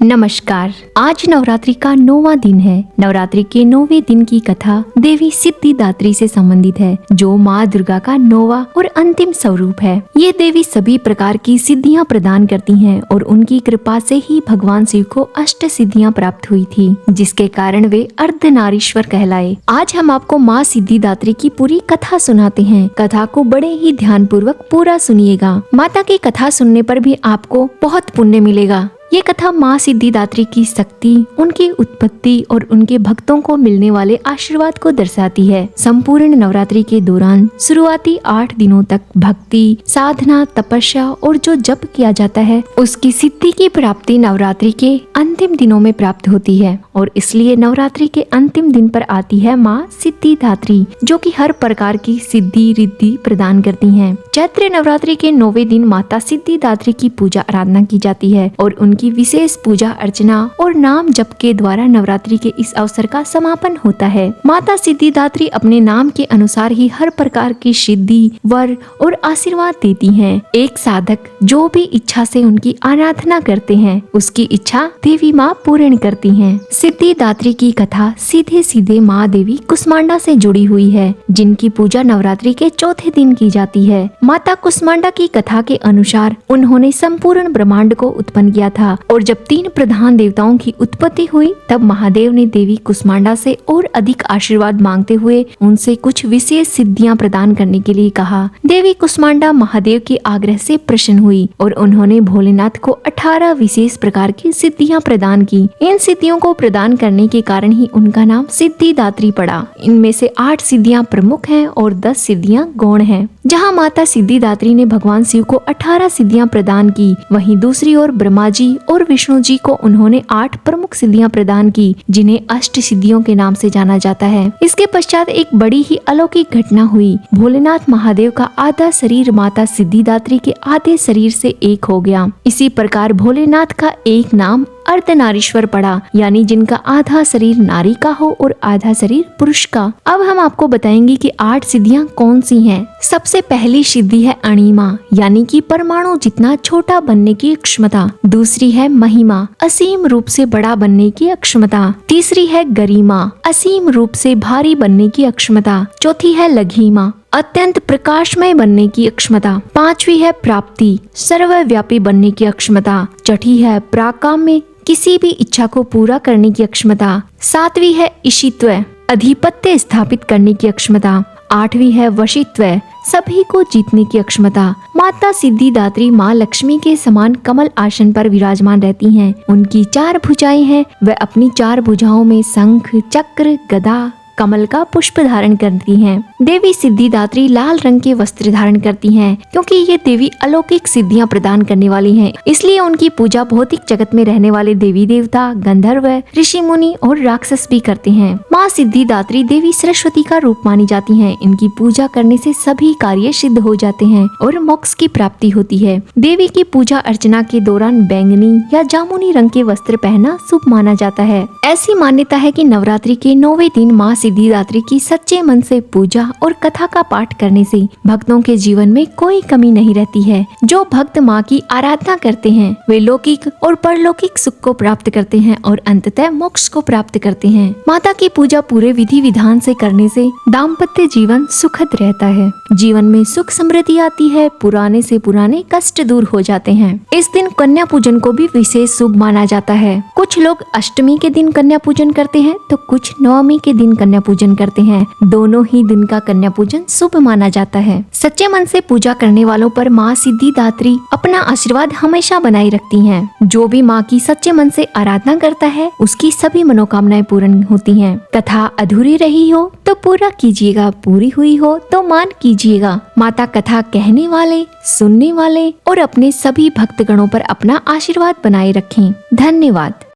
नमस्कार। आज नवरात्रि का 9वां दिन है। नवरात्रि के 9वें दिन की कथा देवी सिद्धिदात्री से संबंधित है, जो माँ दुर्गा का 9वां और अंतिम स्वरूप है। ये देवी सभी प्रकार की सिद्धियां प्रदान करती हैं और उनकी कृपा से ही भगवान शिव को अष्ट सिद्धियां प्राप्त हुई थी, जिसके कारण वे अर्धनारीश्वर कहलाए। आज हम आपको माँ सिद्धिदात्री की पूरी कथा सुनाते हैं। कथा को बड़े ही ध्यान पूर्वक पूरा सुनिएगा। माता की कथा सुनने पर भी आपको बहुत पुण्य मिलेगा। ये कथा माँ सिद्धिदात्री की शक्ति, उनकी उत्पत्ति और उनके भक्तों को मिलने वाले आशीर्वाद को दर्शाती है। संपूर्ण नवरात्रि के दौरान शुरुआती 8 दिनों तक भक्ति, साधना, तपस्या और जो जप किया जाता है, उसकी सिद्धि की प्राप्ति नवरात्रि के अंतिम दिनों में प्राप्त होती है और इसलिए नवरात्रि के अंतिम दिन पर आती है माँ सिद्धिदात्री, जो कि हर प्रकार की सिद्धि रिद्धि प्रदान करती हैं। चैत्र नवरात्रि के 9वें दिन माता सिद्धिदात्री की पूजा आराधना की जाती है और की विशेष पूजा अर्चना और नाम जप के द्वारा नवरात्रि के इस अवसर का समापन होता है। माता सिद्धिदात्री अपने नाम के अनुसार ही हर प्रकार की सिद्धि, वर और आशीर्वाद देती हैं। एक साधक जो भी इच्छा से उनकी आराधना करते हैं, उसकी इच्छा देवी माँ पूर्ण करती हैं। सिद्धिदात्री की कथा सीधे सीधे माँ देवी कुष्मांडा से जुड़ी हुई है, जिनकी पूजा नवरात्रि के चौथे दिन की जाती है। माता कुष्मांडा की कथा के अनुसार उन्होंने संपूर्ण ब्रह्मांड को उत्पन्न किया था और जब 3 प्रधान देवताओं की उत्पत्ति हुई, तब महादेव ने देवी कुष्मांडा से और अधिक आशीर्वाद मांगते हुए उनसे कुछ विशेष सिद्धियां प्रदान करने के लिए कहा। देवी कुष्मांडा महादेव के आग्रह से प्रसन्न हुई और उन्होंने भोलेनाथ को 18 विशेष प्रकार की सिद्धियां प्रदान की। इन सिद्धियों को प्रदान करने के कारण ही उनका नाम सिद्धिदात्री पड़ा। इनमें से 8 सिद्धियां प्रमुख हैं और 10 सिद्धियां गौण हैं। जहाँ माता सिद्धिदात्री ने भगवान शिव को 18 सिद्धियां प्रदान की, वहीं दूसरी ओर ब्रह्मा जी और विष्णु जी को उन्होंने 8 प्रमुख सिद्धियां प्रदान की, जिन्हें अष्ट सिद्धियों के नाम से जाना जाता है। इसके पश्चात एक बड़ी ही अलौकिक घटना हुई। भोलेनाथ महादेव का आधा शरीर माता सिद्धिदात्री के आधे शरीर से एक हो गया। इसी प्रकार भोलेनाथ का एक नाम अर्धनारीश्वर पड़ा, यानी जिनका आधा शरीर नारी का हो और आधा शरीर पुरुष का। अब हम आपको बताएंगे कि 8 सिद्धियां कौन सी हैं। सबसे पहली सिद्धि है अणिमा, यानी कि परमाणु जितना छोटा बनने की क्षमता। दूसरी है महिमा, असीम रूप से बड़ा बनने की क्षमता। तीसरी है गरिमा, असीम रूप से भारी बनने की क्षमता। चौथी है लघिमा, अत्यंत प्रकाशमय बनने की क्षमता। 5वीं है प्राप्ति, सर्वव्यापी बनने की क्षमता। छठी है प्राकाम्य, किसी भी इच्छा को पूरा करने की क्षमता। 7वीं है ईशित्व, अधिपत्य स्थापित करने की क्षमता। 8वीं है वशित्व, सभी को जीतने की क्षमता। माता सिद्धिदात्री माँ लक्ष्मी के समान कमल आसन पर विराजमान रहती हैं। उनकी 4 भुजाएं हैं। वह अपनी 4 भुजाओं में शंख, चक्र, गदा, कमल का पुष्प धारण करती हैं। देवी सिद्धिदात्री लाल रंग के वस्त्र धारण करती हैं, क्योंकि ये देवी अलौकिक सिद्धियां प्रदान करने वाली हैं। इसलिए उनकी पूजा भौतिक जगत में रहने वाले देवी देवता, गंधर्व, ऋषि मुनि और राक्षस भी करते हैं। माँ सिद्धिदात्री देवी सरस्वती का रूप मानी जाती हैं। इनकी पूजा करने से सभी कार्य सिद्ध हो जाते हैं और मोक्ष की प्राप्ति होती है। देवी की पूजा अर्चना के दौरान बैंगनी या जामुनी रंग के वस्त्र पहनना शुभ माना जाता है। ऐसी मान्यता है कि नवरात्रि के 9वें दिन माँ सिद्धिदात्री की सच्चे मन से पूजा और कथा का पाठ करने से भक्तों के जीवन में कोई कमी नहीं रहती है। जो भक्त माँ की आराधना करते हैं, वे लौकिक और परलौकिक सुख को प्राप्त करते हैं और अंततः मोक्ष को प्राप्त करते हैं। माता की पूजा पूरे विधि विधान से करने से दाम्पत्य जीवन सुखद रहता है। जीवन में सुख समृद्धि आती है। पुराने से पुराने कष्ट दूर हो जाते हैं। इस दिन कन्या पूजन को भी विशेष शुभ माना जाता है। कुछ लोग अष्टमी के दिन कन्या पूजन करते हैं, तो कुछ नवमी के दिन कन्या पूजन करते हैं। दोनों ही दिन का कन्या पूजन शुभ माना जाता है। सच्चे मन से पूजा करने वालों पर माँ सिद्धिदात्री अपना आशीर्वाद हमेशा बनाए रखती हैं। जो भी माँ की सच्चे मन से आराधना करता है, उसकी सभी मनोकामनाएं पूर्ण होती हैं। कथा अधूरी रही हो तो पूरा कीजिएगा, पूरी हुई हो तो मान कीजिएगा। माता कथा कहने वाले, सुनने वाले और अपने सभी भक्तगणों पर अपना आशीर्वाद बनाए रखें। धन्यवाद।